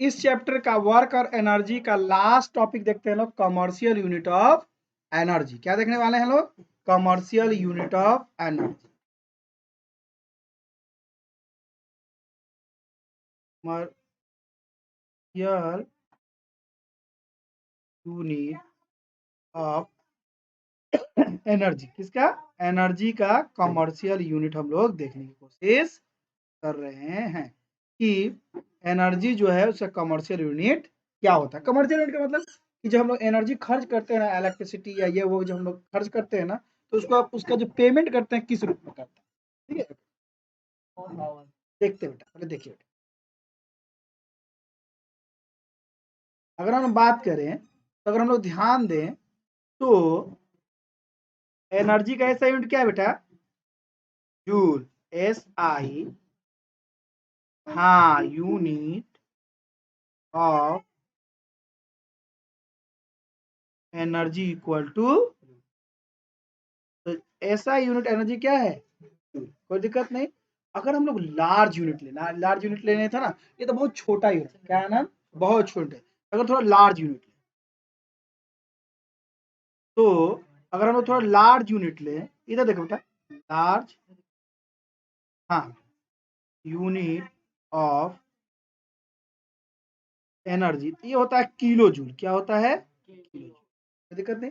इस चैप्टर का वर्क और एनर्जी का लास्ट टॉपिक देखते हैं लोग, कमर्शियल यूनिट ऑफ एनर्जी। क्या देखने वाले हैं लोग? Commercial unit of energy. Commercial unit of energy, किसका? एनर्जी का कमर्शियल यूनिट हम लोग देखने की कोशिश कर रहे हैं कि एनर्जी जो है उसका कमर्शियल यूनिट क्या होता है। कमर्शियल यूनिट का मतलब कि जब हम लोग एनर्जी खर्च करते हैं ना, इलेक्ट्रिसिटी या ये वो जब हम लोग खर्च करते हैं ना, तो उसका जो पेमेंट करते हैं किस रूप में करते हैं। ठीक है, देखते हैं बेटा, पहले देखिए बेटा, अगर हम बात करें तो अगर हम लोग ध्यान दें तो एनर्जी का ऐसा यूनिट क्या है बेटा? जूल, SI, हाँ, unit of energy equal to, तो ऐसा यूनिट एनर्जी क्या है? कोई दिक्कत नहीं। अगर हम लोग लार्ज यूनिट लेना, लार्ज यूनिट लेने था ना, ये तो बहुत छोटा यूनिट, क्या है ना, बहुत छोटे। अगर थोड़ा लार्ज यूनिट ले, तो अगर हम लोग थोड़ा लार्ज यूनिट ले, इधर देखो बेटा, लार्ज, हाँ, यूनिट ऑफ एनर्जी, ये होता है किलो जूल। क्या होता है? Kilo joule. कोई दिक्कत नहीं।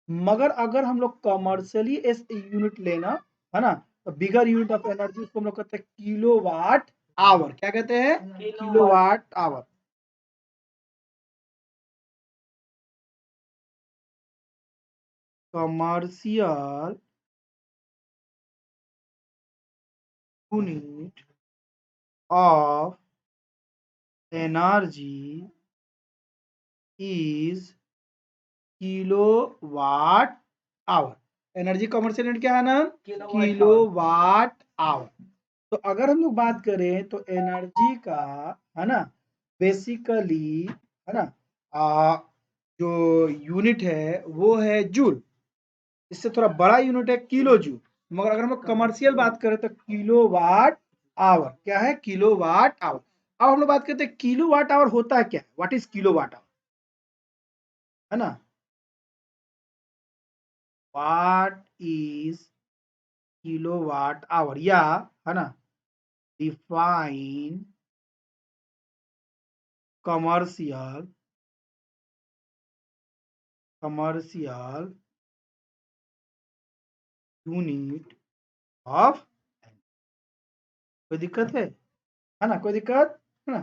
मगर अगर हम लोग कमर्शियली इस यूनिट लेना है ना, तो बिगर यूनिट ऑफ एनर्जी उसको हम लोग कहते हैं किलो वाट आवर। क्या कहते हैं? Kilo watt hour. Commercial unit of energy is kilo watt hour. Energy commercial unit क्या है ना? Kilo watt hour. तो अगर हम लोग बात करें तो एनर्जी का, है ना, बेसिकली, है ना, जो यूनिट है वो है जूल। इससे थोड़ा बड़ा यूनिट है किलो जूल। मगर अगर हम लोग कमर्शियल बात करें तो किलो वाट आवर। क्या है? Kilo watt hour. अब हम लोग बात करते हैं किलो वाट आवर होता है क्या? What is kilo watt hour, है ना? What is kilo watt hour, या, है ना, डिफाइन कमर्शियल यूनिट ऑफ, कोई दिक्कत है ना, कोई दिक्कत है ना?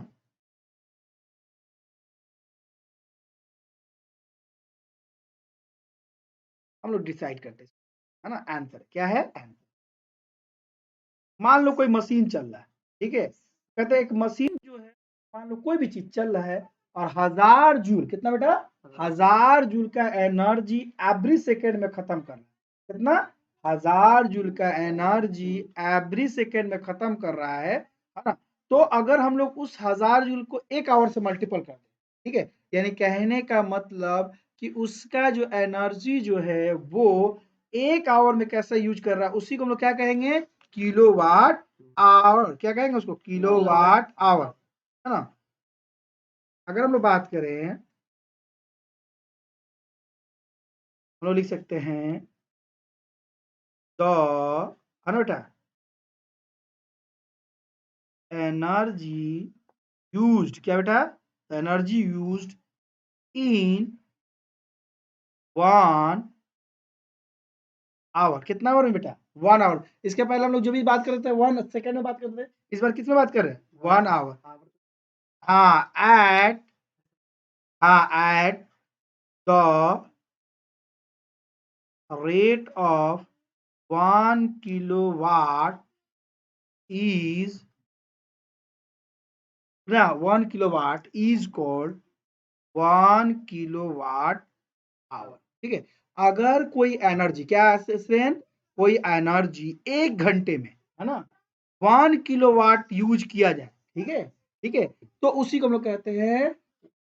हम लोग डिसाइड करते हैं, है ना। आंसर क्या है? आंसर, मान लो कोई मशीन चल रहा है, ठीक है, कहते हैं एक मशीन जो है, मान लो कोई भी चीज चल रहा है और 1000 जूल, कितना बेटा? 1000 जूल का एनर्जी एवरी सेकेंड में खत्म कर रहा है। कितना? 1000 जूल का एनर्जी एवरी सेकेंड में खत्म कर रहा है ना। तो अगर हम लोग उस 1000 जूल को 1 आवर से मल्टीपल कर दें, ठीक है, यानी कहने का मतलब कि उसका जो एनर्जी जो है वो 1 आवर में कैसा यूज कर रहा है, उसी को हम लोग क्या कहेंगे? Kilowatt hour. क्या कहेंगे उसको? किलोवाट आवर, है ना। अगर हम लोग बात करें, हम लोग लिख सकते हैं द, है ना बेटा, एनर्जी यूज्ड, क्या बेटा? Energy used in 1 hour. कितना आवर में बेटा? 1 आवर। इसके पहले हम लोग जो भी बात कर रहे थे 1 सेकेंड में बात करते थे, इस बार किस में बात कर रहे हैं? 1 आवर। हाँ, एट, हाँ, at the rate of 1 kilowatt is, now 1 kilowatt is called 1 kilowatt hour। ठीक है, अगर कोई एनर्जी, क्या स्टूडेंट, कोई एनर्जी 1 घंटे में, है ना, 1 किलोवाट यूज किया जाए, ठीक है, ठीक है, तो उसी को हम लोग कहते हैं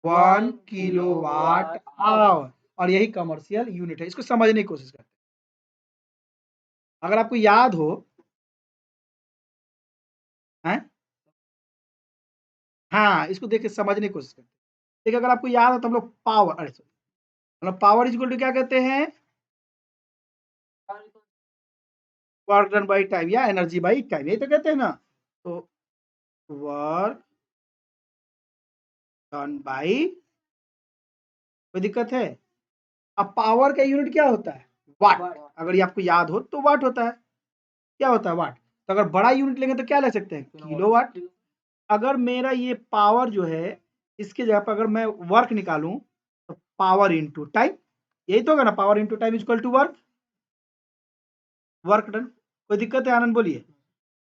1 किलोवाट आवर। और यही कमर्शियल यूनिट है। इसको समझने की कोशिश करते हैं। अगर आपको याद हो, हैं, हाँ, इसको देख के समझने की कोशिश करते हैं। देखिए अगर आपको याद हो तो हम लोग पावर, अरे सॉरी, मतलब पावर इज इक्वल टू क्या कहते हैं? वर्क डन बाई टाइम या एनर्जी बाई टाइम, यही तो कहते हैं ना। तो वर्क डन बाई, कोई दिक्कत है? अब पावर का यूनिट क्या होता है? वाट। अगर ये आपको याद हो तो वाट होता है। क्या होता है? वाट। तो अगर बड़ा यूनिट लेंगे तो क्या ले सकते हैं? किलोवाट। अगर मेरा ये पावर जो है, इसके जगह पर अगर मैं वर्क निकालूं तो पावर इंटू टाइम, यही तो होगा ना, power into time equal to work, work done. कोई दिक्कत है आनंद? बोलिए।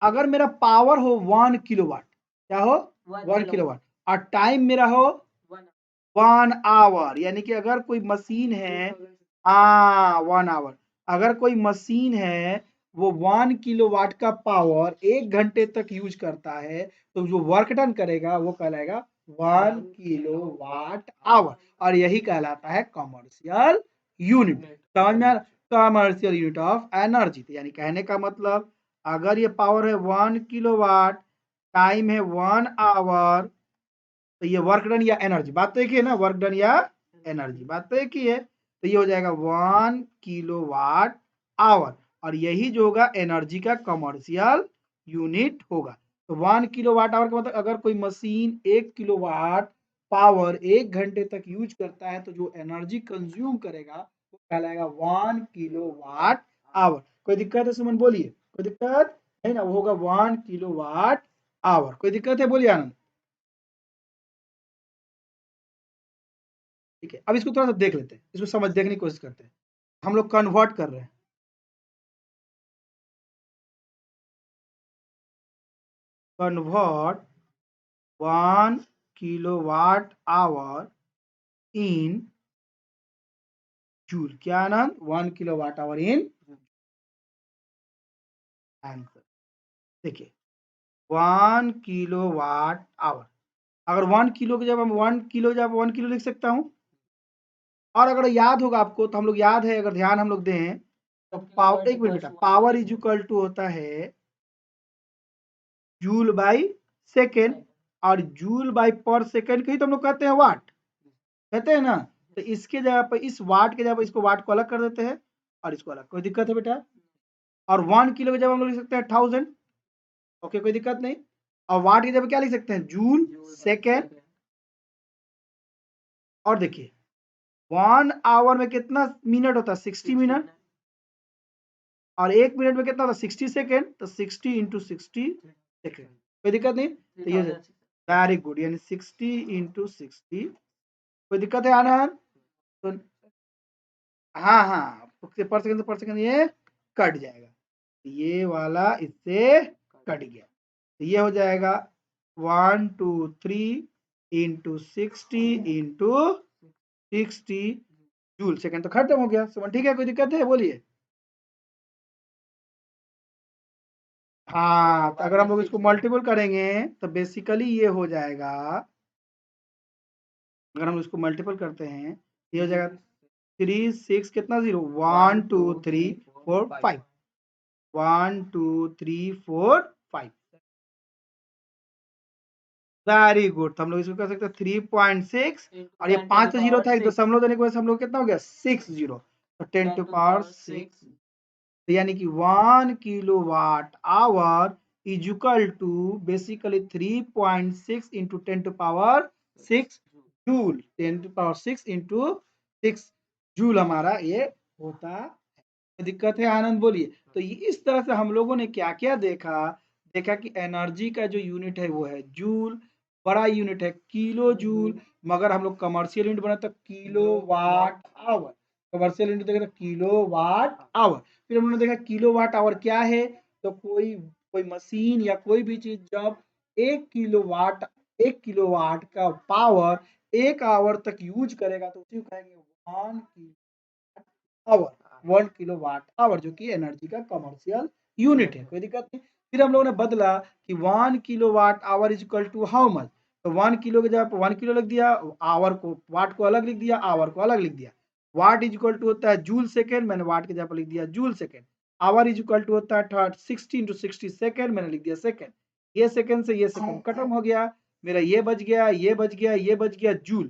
अगर मेरा पावर हो 1 किलोवाट, क्या हो? 1 किलोवाट, और टाइम मेरा हो 1 आवर, यानी कि अगर कोई मशीन है, हाँ 1 आवर, अगर कोई मशीन है वो 1 किलोवाट का पावर 1 घंटे तक यूज करता है, तो जो वर्क डन करेगा वो कहलाएगा 1 किलोवाट आवर, और यही कहलाता है कमर्शियल यूनिट। समझ में? कमर्शियल यूनिट ऑफ एनर्जी, यानी कहने का मतलब अगर ये पावर है 1 किलोवाट, टाइम है 1 आवर, तो ये वर्क डन या एनर्जी, बात तो एक ही है ना, वर्क डन या एनर्जी, बात तो एक ही है। तो ये हो जाएगा 1 किलोवाट आवर, और यही जो होगा एनर्जी का कमर्शियल यूनिट होगा। तो 1 किलोवाट आवर का मतलब अगर कोई मशीन 1 किलोवाट पावर 1 घंटे तक यूज करता है, तो जो एनर्जी कंज्यूम करेगा वो कहलाएगा 1 किलोवाट आवर। कोई दिक्कत है सुमन? बोलिए। कोई दिक्कत है ना? वो होगा 1 किलोवाट आवर। कोई दिक्कत है? बोलिए आनंद। ठीक है, अब इसको थोड़ा सा देख लेते हैं, इसको समझ देखने की कोशिश करते हैं। हम लोग कन्वर्ट कर रहे हैं, convert 1 kilowatt our in joule. क्या नाम? 1 किलोवाट आवर इन आंसर। देखिए 1 किलोवाट आवर, अगर 1 किलो के जब हम 1 किलो, जब 1 किलो लिख सकता हूं। और अगर याद होगा आपको तो हम लोग, याद है अगर ध्यान हम लोग दें तो पावर, एक मिनट बेटा, पावर इज इक्वल टू होता है जूल बाई सेकेंड, और जूल बाई पर सेकेंड को ही तो हम लोग कहते हैं वाट, कहते हैं ना। तो इसके जगह पर, इस वाट के जगह पर इसको वाट को अलग कर देते हैं और इसको अलग, कोई दिक्कत है बेटा? और 1 किलो की जगह हम लोग लिख सकते हैं 1000, ओके कोई दिक्कत नहीं। और वाट की जगह क्या लिख सकते हैं? Joule second. और देखिए 1 आवर में कितना मिनट होता है? 60 मिनट, और 1 मिनट में कितना होता है? 60 सेकेंड, तो 60 × 60 सेकेंड, कोई दिक्कत नहीं। तो ये वेरी गुड, यानी 60 × 60, कोई दिक्कत है आनंद? तो हाँ हाँ, पर सेकंड से पर सेकंड ये कट जाएगा, ये वाला इससे कट गया, तो ये हो जाएगा 1 2 3 × 60 × 60 जूल सेकंड, तो खत्म हो गया सुमन। ठीक है, कोई दिक्कत है? बोलिए। हाँ, तो अगर हम लोग इसको मल्टीपल करेंगे तो बेसिकली ये हो जाएगा, अगर हम इसको मल्टीपल करते हैं ये हो जाएगा 3 6 कितना 0, 1 2 3 4 5, 1 2 3 4 5, वेरी गुड। तो हम लोग इसको कर सकते हैं 3.6, और ये 5 जीरो था, एक दशमलव देने की वजह से हम लोग कितना हो गया? 6 जीरो, तो 10⁶, यानी कि 1 kilowatt hour is equal to basically 3.6 into 10⁶ joule, 10⁶ into 6 joule हमारा ये होता है। दिक्कत है आनंद? बोलिए। तो इस तरह से हम लोगों ने क्या क्या देखा, देखा कि एनर्जी का जो यूनिट है वो है जूल, बड़ा यूनिट है किलो जूल, मगर हम लोग कमर्शियल यूनिट बना तो किलो वाट आवर, कमर्शियल यूनिट देखा तो किलो वाट आवर। फिर हमने देखा किलो वाट आवर क्या है, तो कोई कोई मशीन या कोई भी चीज जब 1 किलोवाट, 1 किलोवाट का पावर 1 आवर तक यूज करेगा तो उसी को कहेंगे 1 आवर, 1 किलोवाट आवर, जो कि एनर्जी का कमर्शियल यूनिट है, कोई दिक्कत नहीं। फिर हम लोगों ने बदला कि 1 kilowatt hour is equal to how much, तो 1 किलो के जगह 1 किलो लिख दिया, आवर को, वाट को अलग लिख दिया, आवर को अलग लिख दिया। वाट इज इक्वल टू होता है जूल सेकेंड, मैंने वाट के जगह पर लिख दिया joule second. Hour is equal to होता है 60 × 60 सेकेंड, मैंने लिख दिया सेकेंड। ये सेकेंड से ये सेकेंड खत्म हो गया, मेरा ये बच गया, ये बच गया, ये बच गया जूल।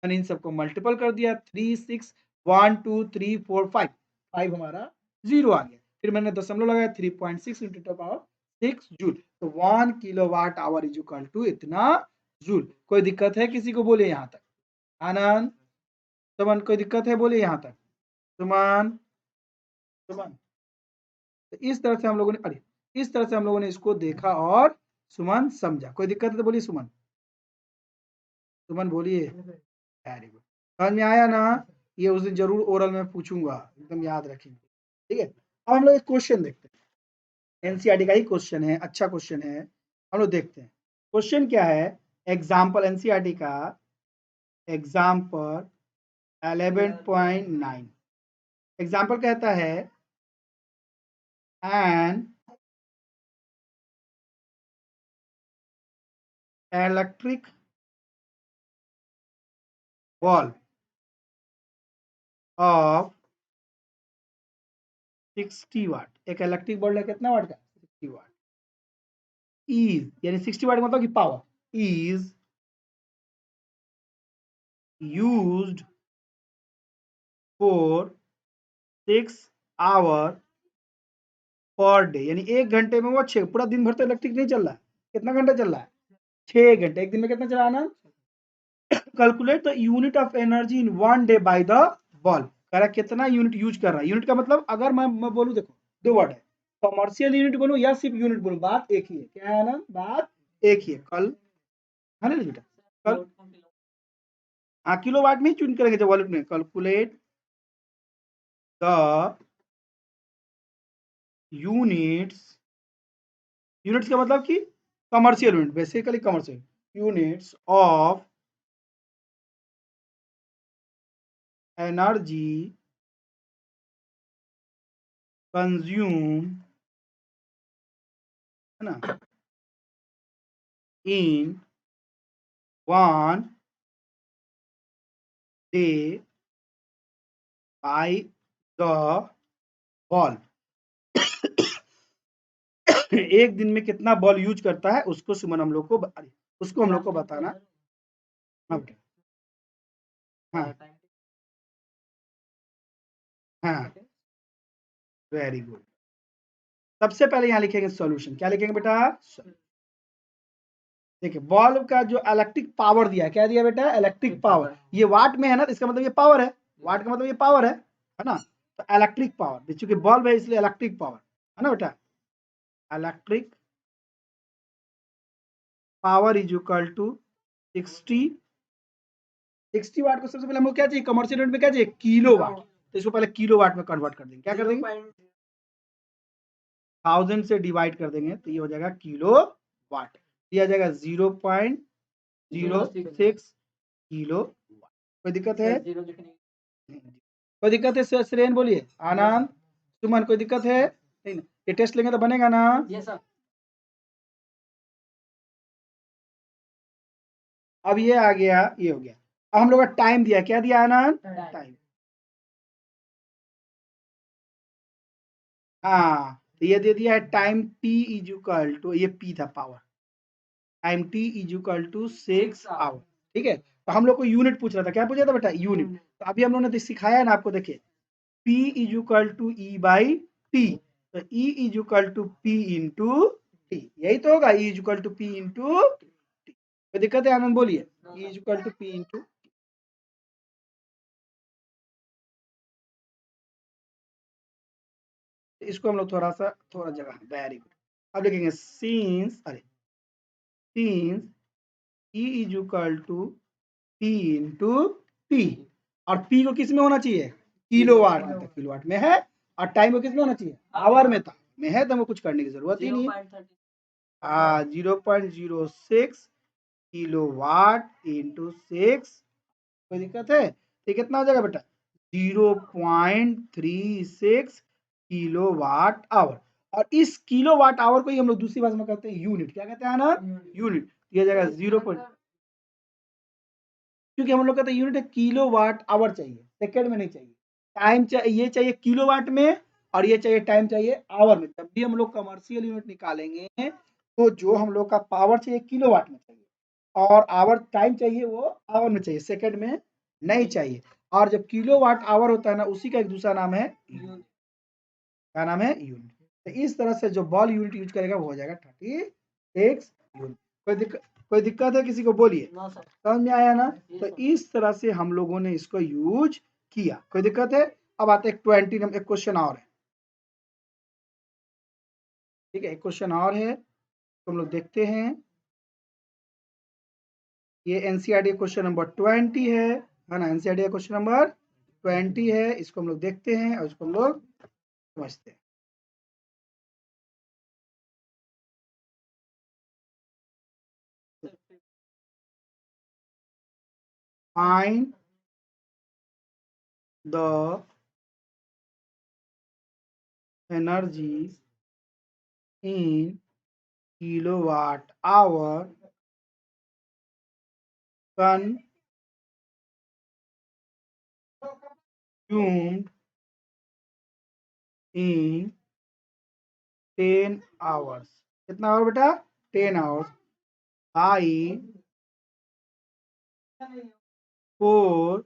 मैंने इन सबको मल्टीपल कर दिया, 3 6 1 2 3 4 5 5 हमारा 0 आ गया। फिर मैंने दशमलव लगाया, 3.6 into 10 6 जूल। तो 1 kilowatt hour is equal to इतना जूल। कोई दिक्कत है किसी को? बोलिए यहाँ तक। आनंद, सुमन, कोई दिक्कत है? बोलिए यहाँ तक। सुमन, सुमन। तो इस तरह से हम लोगों ने, अरे इस तरह से हम लोगों ने इसको देखा और सुमन समझा। कोई दिक्कत है तो बोलिए सुमन। सुमन बोलिए। वेरी गुड, समझ में आया ना? ये उस दिन जरूर ओरल में पूछूंगा, एकदम याद रखेंगे। ठीक है, अब हम लोग एक क्वेश्चन देखते हैं। एनसीईआरटी का ही क्वेश्चन है, अच्छा क्वेश्चन है। हम लोग देखते हैं क्वेश्चन क्या है। एग्जाम्पल एनसीईआरटी का एग्जाम्पल 11.9 एग्जाम्पल कहता है एन इलेक्ट्रिक बल्ब ऑफ 60 वाट। एक इलेक्ट्रिक बल्ब है कितना वाट का? 60 वाट। इज यानी 60 वाट मतलब कि power is used for 6 hour per day. यानी 1 घंटे में वो 6, पूरा दिन भर तो इलेक्ट्रिक नहीं चल रहा है। कितना घंटा चल रहा है? 6 घंटे। एक दिन में कितना चलाना? Calculate the unit of energy in 1 day by the bulb. कह रहा है कितना यूनिट यूज कर रहा है। यूनिट का मतलब अगर मैं बोलूं, देखो दो वर्ड है, कमर्शियल यूनिट बोलूं या सिर्फ यूनिट बोलूं, बात एक ही है। क्या है ना? बात एक ही है। कल है ना बेटा, कल हाँ किलो वाट में ही चून करेंगे जब वॉल्यूम में। कैलकुलेट द यूनिट्स, यूनिट्स का मतलब कि commercial unit, basically commercial units of energy consume, है ना, इन 1 डे बाय द बल्ब। एक दिन में कितना बल्ब यूज करता है उसको सुमन हम लोग को उसको हम लोग को बताना। हाँ बेटा, हाँ हाँ, वेरी गुड। सबसे पहले यहाँ लिखेंगे सॉल्यूशन। क्या लिखेंगे बेटा? देखिए बल्ब का जो इलेक्ट्रिक पावर दिया है, क्या दिया बेटा? Electric power. ये वाट में है ना, इसका मतलब ये पावर है। वाट का मतलब ये पावर है ना? तो इलेक्ट्रिक पावर, चूंकि बल्ब है इसलिए इलेक्ट्रिक पावर, है ना बेटा? Electric power is equal to 60 60 watt को सबसे पहले हमको क्या चाहिए? कमर्शियल यूनिट में क्या चाहिए? Kilo watt. तो इसको पहले किलो वाट में कन्वर्ट कर देंगे। क्या कर देंगे? 1000 से डिवाइड कर देंगे तो ये हो जाएगा किलो वाट। दिया जाएगा 0.06 किलो वाट। कोई दिक्कत है? कोई दिक्कत है? श्रेयन बोलिए। आनंद, सुमन, कोई दिक्कत है? नहीं ना? ये टेस्ट लेंगे तो बनेगा ना? अब ये आ गया, ये हो गया। अब हम लोग का टाइम दिया, क्या दिया आनंद? टाइम। हाँ, तो ये दे दिया है time t is equal to, ये p था power, time t is equal to 6 hour. ठीक है, तो हम लोग को यूनिट पूछ रहा था। क्या पूछा था बेटा? यूनिट। तो अभी हम लोगों ने तो सिखाया है ना आपको, देखिए p is equal to e by T. तो e is equal to p into T, यही तो होगा। e is equal to p into T. कोई दिक्कत है आनंद? बोलिए। e is equal to p into, इसको हम लोग थोड़ा जगह, वेरी गुड। अब लिखेंगे सीन्स, अरे since e is equal to p into T. और p को किस में होना चाहिए? किलोवाट में। तो किलोवाट में है। और टाइम को किस में होना चाहिए? आवर में। था में है तो हमको कुछ करने की जरूरत ही नहीं है। 0.06 किलोवाट इंटू 6। कोई दिक्कत है? तो कितना हो जाएगा बेटा? 0.36 किलोवाट आवर। और इस किलोवाट आवर को ही हम लोग दूसरी भाषा में कहते हैं यूनिट। क्या कहते हैं ना? यूनिट। दिया जाएगा 0, क्योंकि हम लोग कहते हैं यूनिट है, किलोवाट आवर चाहिए, सेकंड में नहीं चाहिए। टाइम चाहिए, ये चाहिए किलोवाट में, और ये चाहिए टाइम चाहिए आवर में। जब भी हम लोग कमर्शियल यूनिट निकालेंगे तो जो हम लोग का पावर चाहिए किलोवाट में चाहिए, और आवर टाइम चाहिए वो आवर में चाहिए, सेकंड में नहीं चाहिए। और जब किलोवाट आवर होता है ना, उसी का एक दूसरा नाम है यूनिट। क्या नाम है? यूनिट। तो इस तरह से जो बॉल यूनिट यूज करेगा वो हो जाएगा 36 यूनिट। कोई दिक्कत है किसी को? बोलिए। समझ में आया ना? तो इस तरह से हम लोगों ने इसको यूज किया। कोई दिक्कत है? अब आते हैं 20 नंबर, एक क्वेश्चन और है। ठीक है, एक क्वेश्चन और है, तो हम लोग देखते हैं। ये एनसीईआरटी क्वेश्चन नंबर 20 है ना? एनसीईआरटी क्वेश्चन नंबर 20 है। इसको हम लोग देखते हैं और इसको हम लोग समझते हैं। Find the energy in kilowatt hour consumed in 10 hours। कितना आवर बेटा? 10 आवर्स बाई 4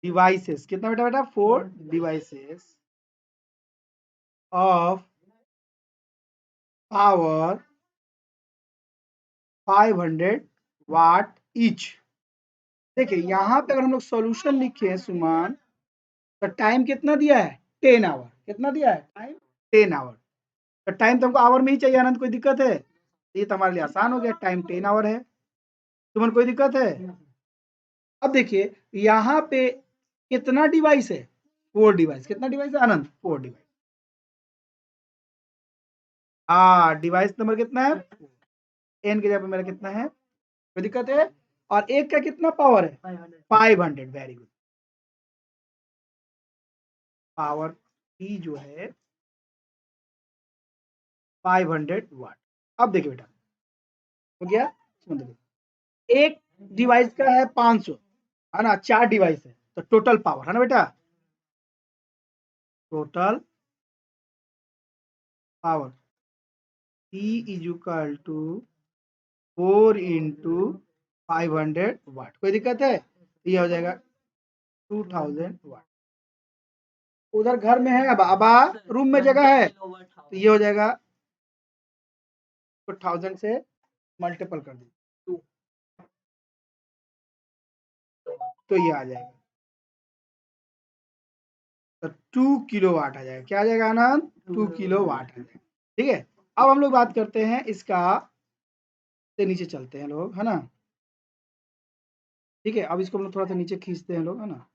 डिवाइसेस। कितना बेटा? 4 devices of power 500 watt each. देखिए यहाँ पे अगर हम लोग सॉल्यूशन लिखे हैं सुमान, तो टाइम कितना दिया है? 10 आवर। कितना दिया है? Time 10 our. तो टाइम तो हमको आवर में ही चाहिए आनंद, कोई दिक्कत है? ये तो हमारे लिए आसान हो गया, टाइम 10 आवर है। तुमन कोई दिक्कत है? अब देखिए यहाँ पे कितना डिवाइस है? 4 डिवाइस। कितना डिवाइस है आनंद? 4 डिवाइस। हाँ, डिवाइस नंबर कितना है? एन के जगह पे मेरा कितना है? कोई दिक्कत है? और एक का कितना पावर है? 500। Very good. पावर पी जो है 500 वाट। अब देखिए बेटा, हो गया? सुन देखिए, एक डिवाइस का है 500, है ना? 4 डिवाइस है, तो टोटल पावर है ना बेटा? Total power P is equal to 4 into 500 watt. कोई दिक्कत है? ये हो जाएगा 2000 वाट। उधर घर में है, अब रूम में जगह है, तो ये हो जाएगा 2000 से मल्टीपल कर दीजिए, तो ये आ जाएगा, तो 2 किलो वाट आ जाएगा। क्या आ जाएगा आनंद? 2 किलो वाट आ जाएगा। ठीक है, अब हम लोग बात करते हैं इसका, से नीचे चलते हैं लोग, है ना? ठीक है, अब इसको हम लोग थोड़ा सा नीचे खींचते हैं लोग, है ना?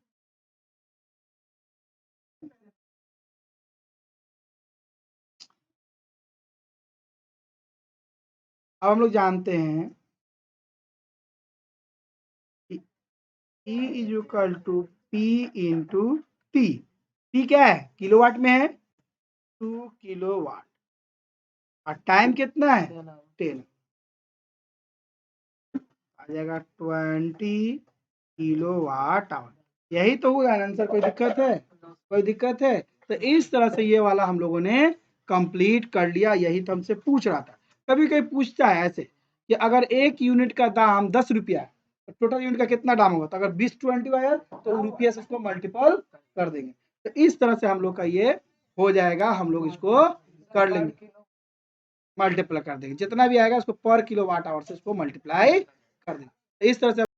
अब हम लोग जानते हैं कि E is equal to P into T. T क्या है? किलोवाट में है, 2 किलो वाट। और टाइम कितना है? 10। आ जाएगा 20 किलो वाट आवर। यही तो हुआ आंसर। कोई दिक्कत है? कोई दिक्कत है? तो इस तरह से ये वाला हम लोगों ने कंप्लीट कर लिया। यही तो हमसे पूछ रहा था। कभी कभी पूछता है ऐसे कि अगर एक यूनिट का दाम 10 रुपया है, तो टोटल यूनिट का कितना दाम होगा? तो अगर 20 आया तो रुपये से इसको मल्टीपल कर देंगे। तो इस तरह से हम लोग का ये हो जाएगा, हम लोग इसको कर लेंगे, मल्टीप्लाई कर देंगे। जितना भी आएगा उसको पर किलो वाट आवर से इसको मल्टीप्लाई कर देंगे। तो इस तरह से